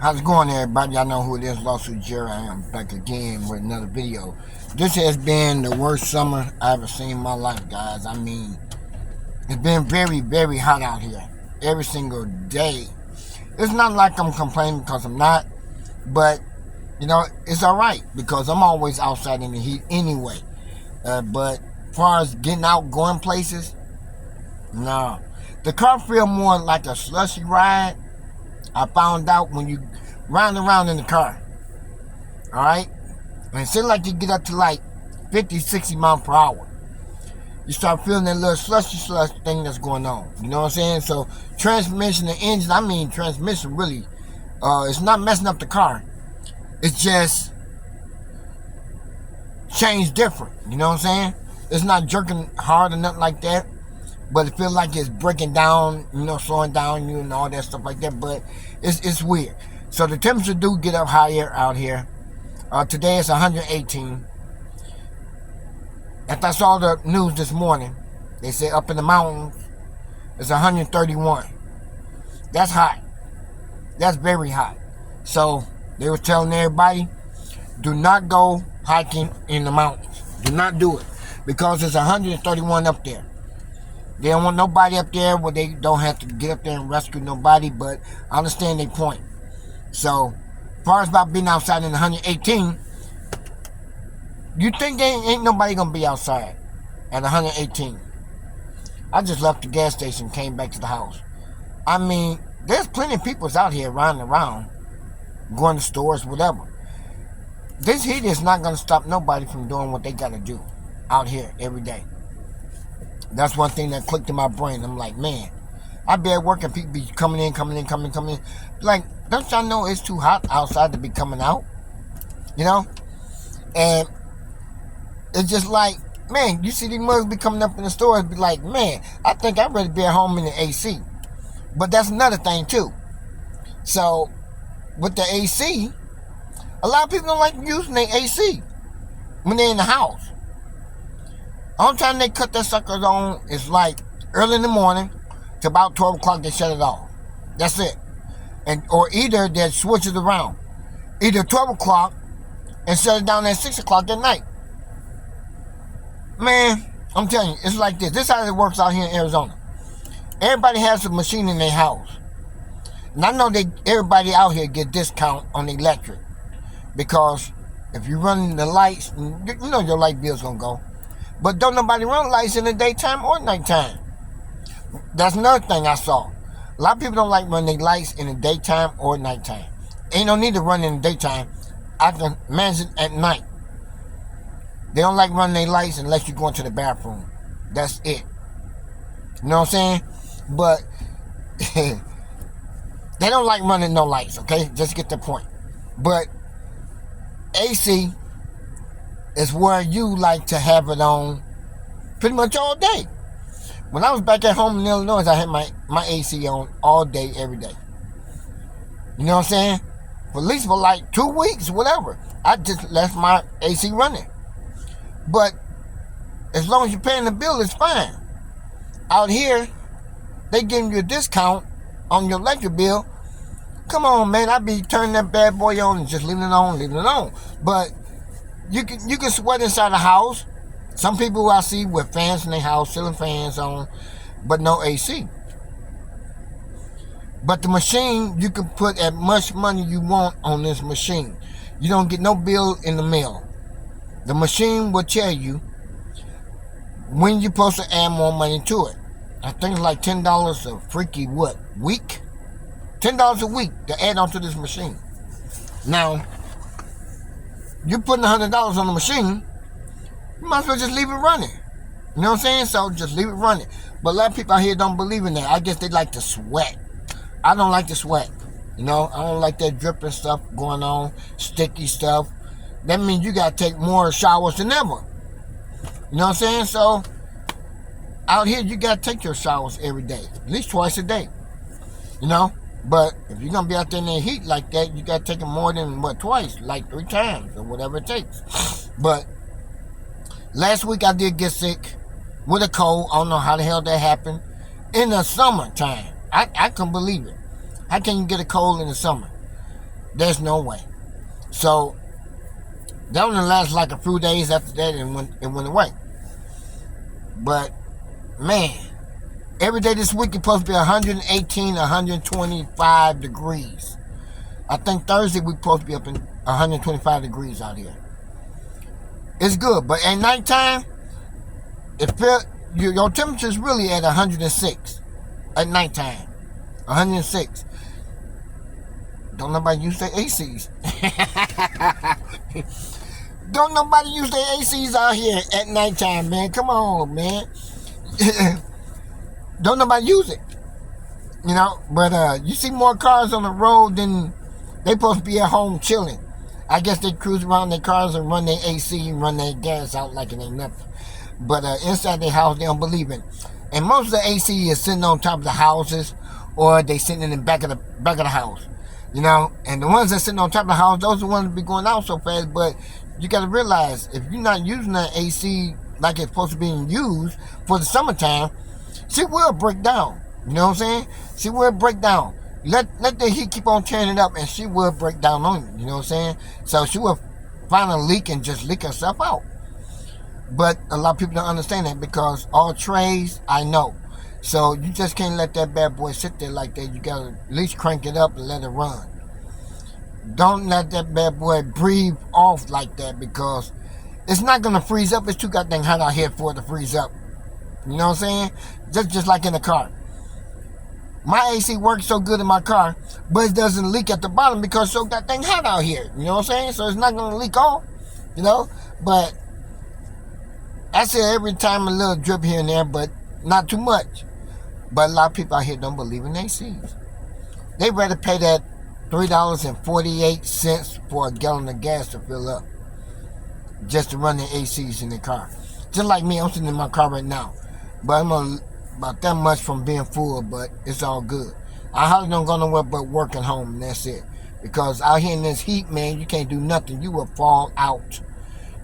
How's it going, everybody? Y'all know who it is, Lawsuit Jerry. I am back again with another video. This has been the worst summer I ever seen in my life, guys. I mean, it's been very, very hot out here every single day. It's not like I'm complaining because I'm not, but it's all right because I'm always outside in the heat anyway. But as far as getting out, going places, no. The car feel more like a slushy ride. I found out when you round around in the car, all right? And it seems like you get up to like 50, 60 miles per hour. You start feeling that little slushy slush thing that's going on. You know what I'm saying? So transmission and engine, transmission really, it's not messing up the car. It's just changed different. You know what I'm saying? It's not jerking hard or nothing like that. But it feels like it's breaking down, slowing down you and all that stuff like that. But it's weird. So the temperature do get up higher out here. Today it's 118. After I saw the news this morning, they said up in the mountains it's 131. That's hot. That's very hot. So they were telling everybody, do not go hiking in the mountains. Do not do it. Because it's 131 up there. They don't want nobody up there where they don't have to get up there and rescue nobody, but I understand their point. So, as far as about being outside in 118, you think there ain't nobody going to be outside at 118. I just left the gas station, came back to the house. I mean, there's plenty of people out here running around, going to stores, whatever. This heat is not going to stop nobody from doing what they got to do out here every day. That's one thing that clicked in my brain. I'm like, man, I be at work and people be coming in. Like, don't y'all know it's too hot outside to be coming out? And it's just like, man, you see these mugs be coming up in the stores, be like, man, I think I'd rather be at home in the AC. But that's another thing too. So, with the AC, a lot of people don't like using their AC when they're in the house. Only time they cut their suckers on is like early in the morning to about 12 o'clock they shut it off. That's it. Or either they switch it around. Either 12 o'clock and shut it down at 6 o'clock at night. Man, I'm telling you, it's like this. This is how it works out here in Arizona. Everybody has a machine in their house. And I know everybody out here get discount on the electric. Because if you run the lights, your light bill's going to go. But don't nobody run lights in the daytime or nighttime. That's another thing I saw. A lot of people don't like running their lights in the daytime or nighttime. Ain't no need to run in the daytime. I can manage it at night. They don't like running their lights unless you go into the bathroom. That's it. You know what I'm saying? But they don't like running no lights, okay? Just get the point. But AC is where you like to have it on pretty much all day. When I was back at home in Illinois, I had my AC on all day, every day. You know what I'm saying? For at least for like 2 weeks, whatever. I just left my AC running. But as long as you're paying the bill, it's fine. Out here, they giving you a discount on your electric bill. Come on, man. I be turning that bad boy on and just leaving it on. But you can sweat inside the house. Some people I see with fans in their house, ceiling fans on, but no AC. But the machine, you can put as much money you want on this machine. You don't get no bill in the mail. The machine will tell you when you're supposed to add more money to it. I think it's like $10 a freaky week? $10 a week to add onto this machine. Now, you're putting $100 on the machine, you might as well just leave it running. You know what I'm saying? So just leave it running. But a lot of people out here don't believe in that. I guess they like to sweat. I don't like to sweat. I don't like that dripping stuff going on, sticky stuff. That means you got to take more showers than ever. You know what I'm saying? So out here, you got to take your showers every day, at least twice a day. But if you're going to be out there in the heat like that, you got to take it more than, twice, like 3 times or whatever it takes. But last week I did get sick with a cold. I don't know how the hell that happened. In the summertime. I couldn't believe it. How can you get a cold in the summer? There's no way. So that only lasts like a few days. After that, it went away. But man, every day this week it's supposed to be 118, 125 degrees. I think Thursday we're supposed to be up in 125 degrees out here. It's good, but at nighttime, your temperature is really at 106 at nighttime. 106. Don't nobody use their ACs. Don't nobody use their ACs out here at nighttime, man. Come on, man. Don't nobody use it. You know, but you see more cars on the road than they supposed to be at home chilling. I guess they cruise around their cars and run their AC and run their gas out like it ain't nothing. But inside their house, they don't believe it. And most of the AC is sitting on top of the houses, or they sitting in the back of the house. You know, and the ones that sitting on top of the house, those are the ones that be going out so fast. But you got to realize, if you're not using that AC like it's supposed to be used for the summertime, she will break down. You know what I'm saying? She will break down. Let the heat keep on turning up, and she will break down on you. You know what I'm saying? So she will find a leak and just leak herself out. But a lot of people don't understand that, because all trays, I know. So you just can't let that bad boy sit there like that. You got to at least crank it up and let it run. Don't let that bad boy breathe off like that, because it's not going to freeze up. It's too goddamn hot out here for it to freeze up. You know what I'm saying? Just like in the car. My AC works so good in my car, but it doesn't leak at the bottom because it's so goddamn hot out here. You know what I'm saying? So it's not going to leak off. You know? But I say every time a little drip here and there, but not too much. But a lot of people out here don't believe in ACs. They rather pay that $3.48 for a gallon of gas to fill up, just to run the ACs in their car. Just like me, I'm sitting in my car right now, but I'm about that much from being full, but it's all good. I hardly don't go nowhere but working home, and that's it. Because out here in this heat, man, you can't do nothing. You will fall out.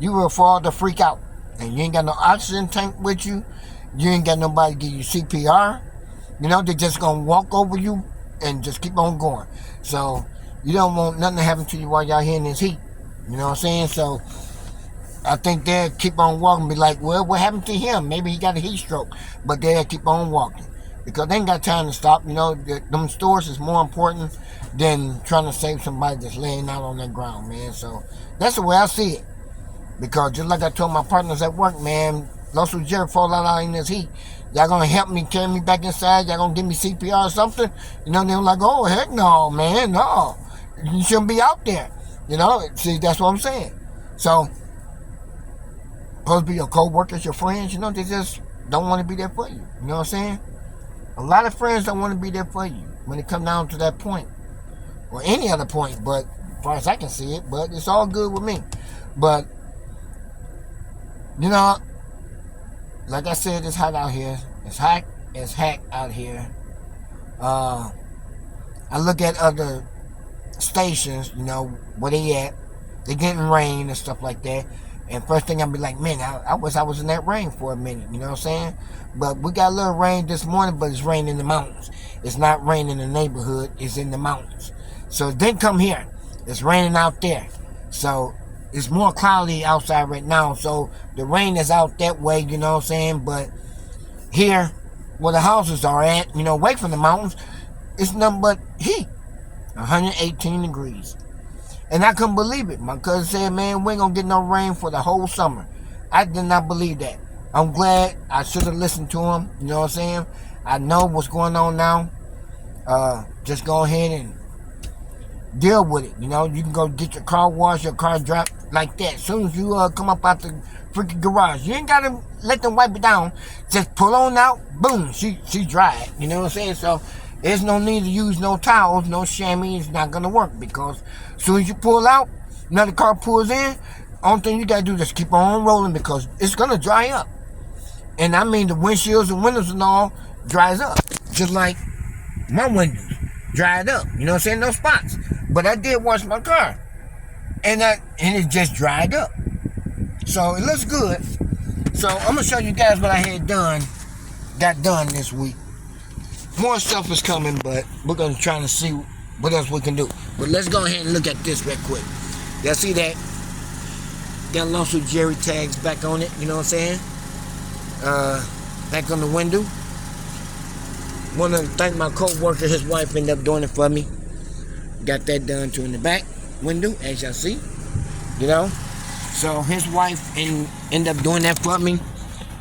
You will fall the freak out. And you ain't got no oxygen tank with you. You ain't got nobody to give you CPR. You know, they're just going to walk over you and just keep on going. So, you don't want nothing to happen to you while y'all here in this heat. You know what I'm saying? So, I think they'll keep on walking, be like, well, what happened to him? Maybe he got a heat stroke. But they'll keep on walking, because they ain't got time to stop. You know, them stores is more important than trying to save somebody that's laying out on the ground, man. So, that's the way I see it. Because just like I told my partners at work, man, Los Jerry fall out in this heat. Y'all gonna help me carry me back inside? Y'all gonna give me CPR or something? You know, they're like, oh, heck no, man, no. You shouldn't be out there. You know, see, that's what I'm saying. So, supposed to be your co-workers, your friends, you know, they just don't want to be there for you. You know what I'm saying? A lot of friends don't want to be there for you when it comes down to that point. Or any other point, but as far as I can see it, but it's all good with me. But, you know, like I said, it's hot out here. It's hot as heck out here. I look at other stations, you know, where they at. They getting rain and stuff like that. And first thing I'll be like, man, I wish I was in that rain for a minute, you know what I'm saying? But we got a little rain this morning, but it's raining in the mountains. It's not raining in the neighborhood, it's in the mountains. So it didn't come here. It's raining out there. So it's more cloudy outside right now. So the rain is out that way, you know what I'm saying? But here, where the houses are at, you know, away from the mountains, it's nothing but heat. 118 degrees. And I couldn't believe it. My cousin said, man, we ain't going to get no rain for the whole summer. I did not believe that. I'm glad. I should have listened to him. You know what I'm saying? I know what's going on now. Just go ahead and deal with it. You know, you can go get your car washed, your car dropped like that. As soon as you come up out the freaking garage, you ain't got to let them wipe it down. Just pull on out. Boom. She dried. You know what I'm saying? So there's no need to use no towels, no chamois. It's not going to work, because as soon as you pull out, another car pulls in, only thing you got to do is just keep on rolling, because it's going to dry up. And I mean, the windshields and windows and all dries up. Just like my windows dried up. You know what I'm saying? No spots. But I did wash my car. And it just dried up. So it looks good. So I'm going to show you guys what I got done this week. More stuff is coming, but we're going to try to see what else we can do. But let's go ahead and look at this real quick. Y'all see that? Got lawsuit Jerry tags back on it, you know what I'm saying? Back on the window. Want to thank my co-worker, his wife ended up doing it for me. Got that done too in the back window, as y'all see. You know? So his wife ended up doing that for me.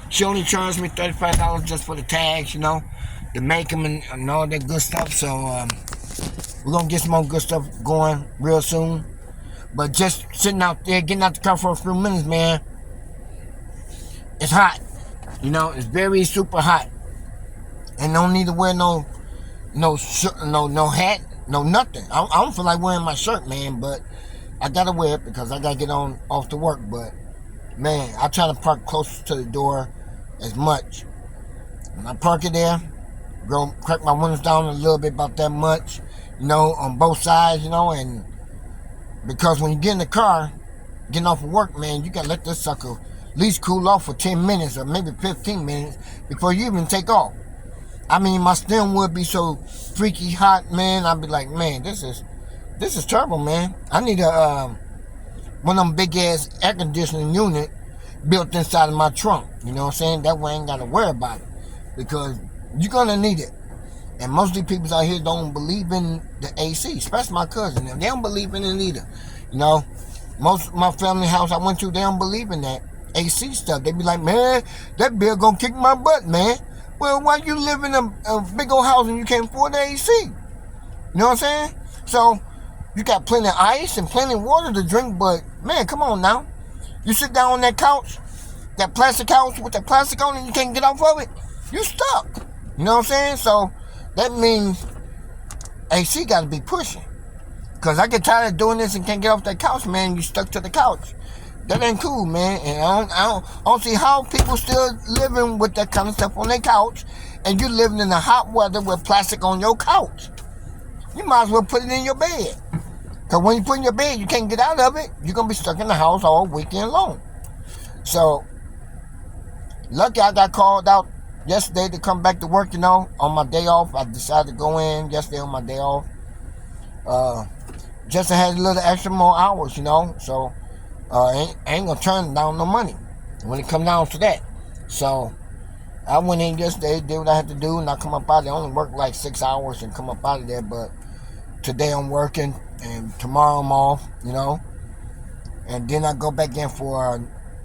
She only charged me $35 just for the tags, you know, to make them and all that good stuff. So we're going to get some more good stuff going real soon. But just sitting out there, getting out the car for a few minutes, man, it's hot. You know, it's very super hot. And don't need to wear no hat, no nothing. I don't feel like wearing my shirt, man, but I got to wear it because I got to get off to work. But, man, I try to park close to the door as much. When I park it there, go crack my windows down a little bit, about that much, you know, on both sides, you know, and because when you get in the car, getting off of work, man, you got to let this sucker at least cool off for 10 minutes or maybe 15 minutes before you even take off. I mean, my steering would be so freaky hot, man. I'd be like, man, this is terrible, man. I need one of them big ass air conditioning unit built inside of my trunk. You know what I'm saying? That way I ain't got to worry about it because you're gonna need it. And most of the people out here don't believe in the AC, especially my cousin. They don't believe in it either. You know, most of my family house I went to, they don't believe in that AC stuff. They be like, man, that bill gonna kick my butt, man. Well, why you live in a big old house and you can't afford the AC? You know what I'm saying? So, you got plenty of ice and plenty of water to drink, but, man, come on now. You sit down on that couch, that plastic couch with that plastic on it, and you can't get off of it, you stuck. You know what I'm saying? So, that means AC got to be pushing. Because I get tired of doing this and can't get off that couch, man. You stuck to the couch. That ain't cool, man. And I don't see how people still living with that kind of stuff on their couch and you living in the hot weather with plastic on your couch. You might as well put it in your bed. Because when you put it in your bed, you can't get out of it. You're going to be stuck in the house all weekend long. So, lucky I got called out yesterday to come back to work, you know, on my day off. I decided to go in yesterday on my day off. Just to have a little extra more hours, you know. So, I ain't going to turn down no money when it comes down to that. So, I went in yesterday, did what I had to do, and I come up out of there. I only worked like 6 hours and come up out of there, but today I'm working, and tomorrow I'm off, you know. And then I go back in for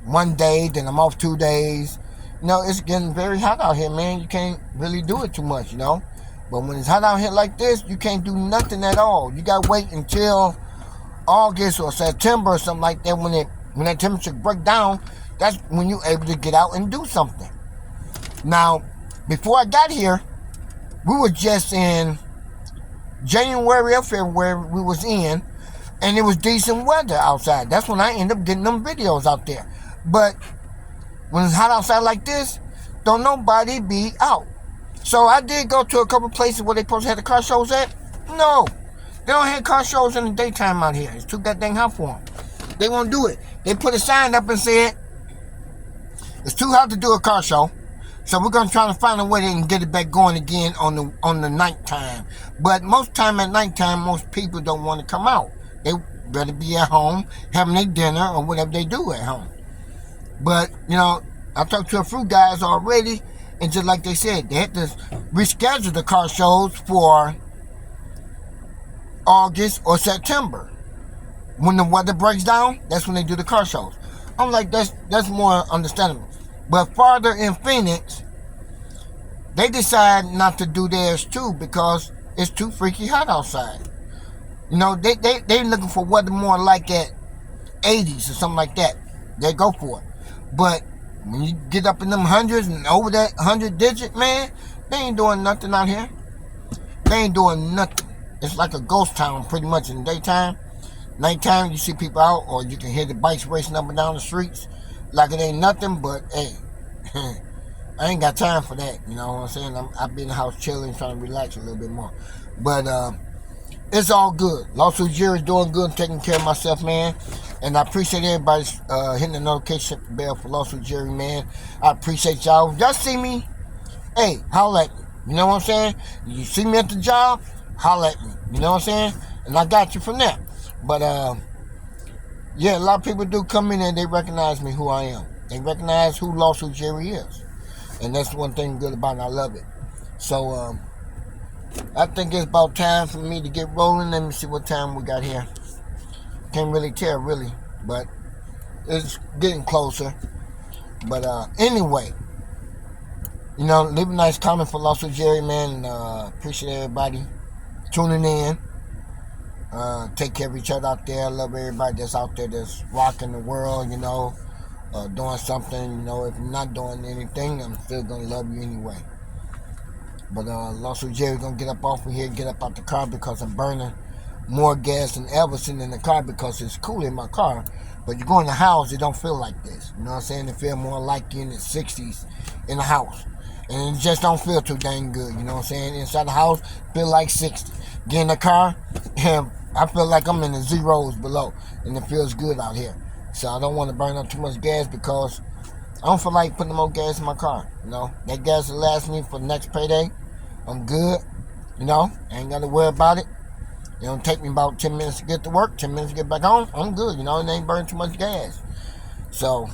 1 day, then I'm off 2 days. You know, it's getting very hot out here, man. You can't really do it too much, you know. But when it's hot out here like this, you can't do nothing at all. You got to wait until August or September or something like that. When that temperature break down, that's when you're able to get out and do something. Now, before I got here, we were just in January or February we was in, and it was decent weather outside. That's when I ended up getting them videos out there. But when it's hot outside like this, don't nobody be out. So I did go to a couple places where they supposed to have the car shows at. No, they don't have car shows in the daytime out here. It's too goddamn hot for them. They won't do it. They put a sign up and said, it's too hot to do a car show. So we're going to try to find a way they can get it back going again on the nighttime. But most time at nighttime, most people don't want to come out. They better be at home having their dinner or whatever they do at home. But, you know, I talked to a few guys already, and just like they said, they had to reschedule the car shows for August or September. When the weather breaks down, that's when they do the car shows. I'm like, that's more understandable. But farther in Phoenix, they decide not to do theirs too because it's too freaky hot outside. You know, they looking for weather more like at 80s or something like that. They go for it. But when you get up in them hundreds and over that 100 digit, man, they ain't doing nothing out here. They ain't doing nothing. It's like a ghost town pretty much in the daytime. Nighttime, you see people out, or you can hear the bikes racing up and down the streets like it ain't nothing, but hey, I ain't got time for that, you know what I'm saying? I've been in the house chilling, trying to relax a little bit more. But it's all good. Lawsuit Jerry's doing good, taking care of myself, man. And I appreciate everybody hitting the notification bell for Lawsuit Jerry, man. I appreciate y'all. If y'all see me, hey, holla at me. You know what I'm saying? You see me at the job, holler at me. You know what I'm saying? And I got you from there. But yeah, a lot of people do come in and they recognize me who I am. They recognize who Lawsuit Jerry is. And that's one thing good about it. I love it. So I think it's about time for me to get rolling. Let me see what time we got here. Can't really tell, really. But it's getting closer. But anyway, leave a nice comment for Lawsuit Jerry, man. And appreciate everybody tuning in. Take care of each other out there. Love everybody that's out there that's rocking the world, doing something. If you're not doing anything, I'm still going to love you anyway. But Lawsuit Jerry going to get up off of here, get up out the car because I'm burning more gas than ever sitting in the car because it's cool in my car. But you go in the house, it don't feel like this. You know what I'm saying? It feel more like you're in the 60s in the house. And it just don't feel too dang good. You know what I'm saying? Inside the house, feel like 60. Get in the car, and I feel like I'm in the zeros below. And it feels good out here. So I don't want to burn up too much gas because I don't feel like putting more gas in my car. That gas will last me for the next payday. I'm good. I ain't got to worry about it. It'll take me about 10 minutes to get to work, 10 minutes to get back home. I'm good. It ain't burning too much gas. So,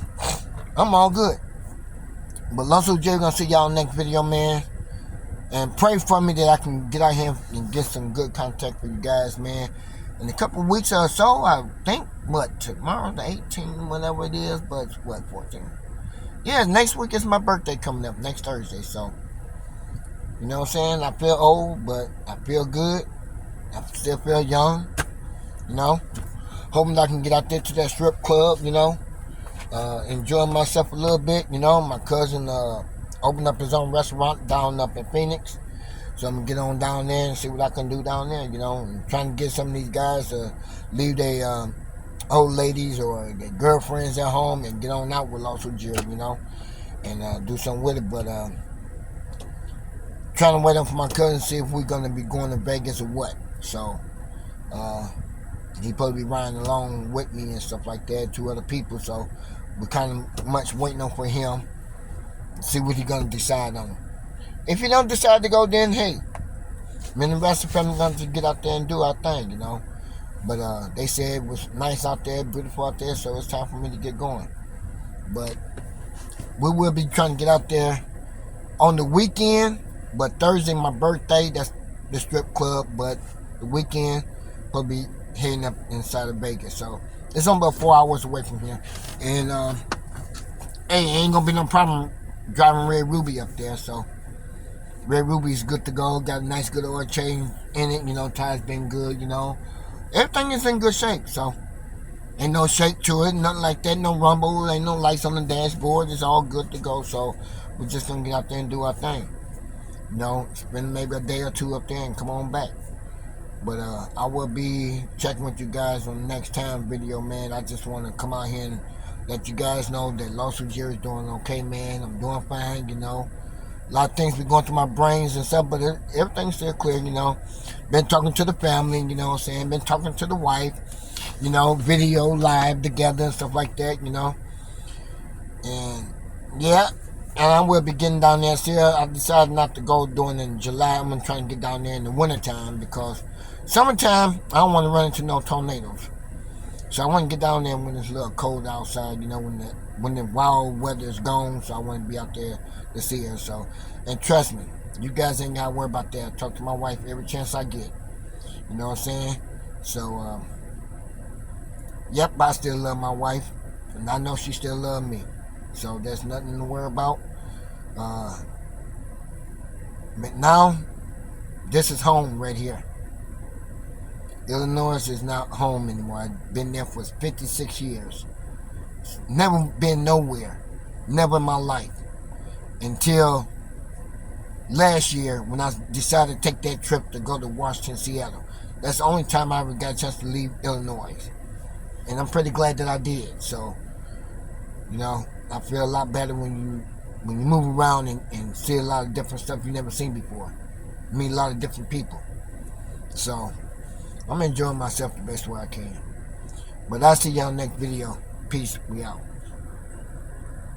I'm all good. But Lawsuit Jerry gonna see y'all next video, man. And pray for me that I can get out here and get some good contact for you guys, man. In a couple of weeks or so, I think, tomorrow, the 18th, whatever it is, but 14th? Yeah, next week is my birthday coming up, next Thursday, so. You know what I'm saying? I feel old, but I feel good. I still feel young, Hoping I can get out there to that strip club, enjoy myself a little bit, My cousin opened up his own restaurant down up in Phoenix. So I'm going to get on down there and see what I can do down there, and trying to get some of these guys to leave their old ladies or their girlfriends at home and get on out with Lawsuit Jerry, and do something with it. But trying to wait on for my cousin to see if we're going to be going to Vegas or what. So, he's supposed to be riding along with me and stuff like that, 2 other people. So, we're kind of much waiting on for him to see what he's going to decide on. If he don't decide to go, then hey, me and the rest of the family going to get out there and do our thing, But they said it was nice out there, beautiful out there, so it's time for me to get going. But we will be trying to get out there on the weekend. But Thursday, my birthday, that's the strip club. But the weekend, we'll be heading up inside of Vegas. So it's only about 4 hours away from here. And hey, ain't gonna be no problem driving Red Ruby up there. So Red Ruby's good to go. Got a nice good oil change in it. Tires been good. Everything is in good shape. So ain't no shake to it, nothing like that. No rumble, ain't no lights on the dashboard. It's all good to go. So we're just gonna get out there and do our thing. Spend maybe a day or 2 up there and come on back. But I will be checking with you guys on the next time video, man. I just want to come out here and let you guys know that Lawsuit Jerry's doing okay, man. I'm doing fine, A lot of things be going through my brains and stuff, but everything's still clear, Been talking to the family, you know what I'm saying? Been talking to the wife, video live together and stuff like that, And yeah. And I will be getting down there. See, I decided not to go doing it in July. I'm going to try and get down there in the wintertime because summertime, I don't want to run into no tornadoes. So I want to get down there when it's a little cold outside, when the wild weather is gone. So I want to be out there to see her. So, and trust me, you guys ain't got to worry about that. I talk to my wife every chance I get. You know what I'm saying? So, yep, I still love my wife. And I know she still loves me. So there's nothing to worry about. But now, this is home right here. Illinois is not home anymore. I've been there for 56 years. Never been nowhere. Never in my life. Until last year when I decided to take that trip to go to Washington, Seattle. That's the only time I ever got a chance to leave Illinois. And I'm pretty glad that I did. So, I feel a lot better when you move around and see a lot of different stuff you never seen before. Meet a lot of different people. So, I'm enjoying myself the best way I can. But I'll see y'all next video. Peace. We out.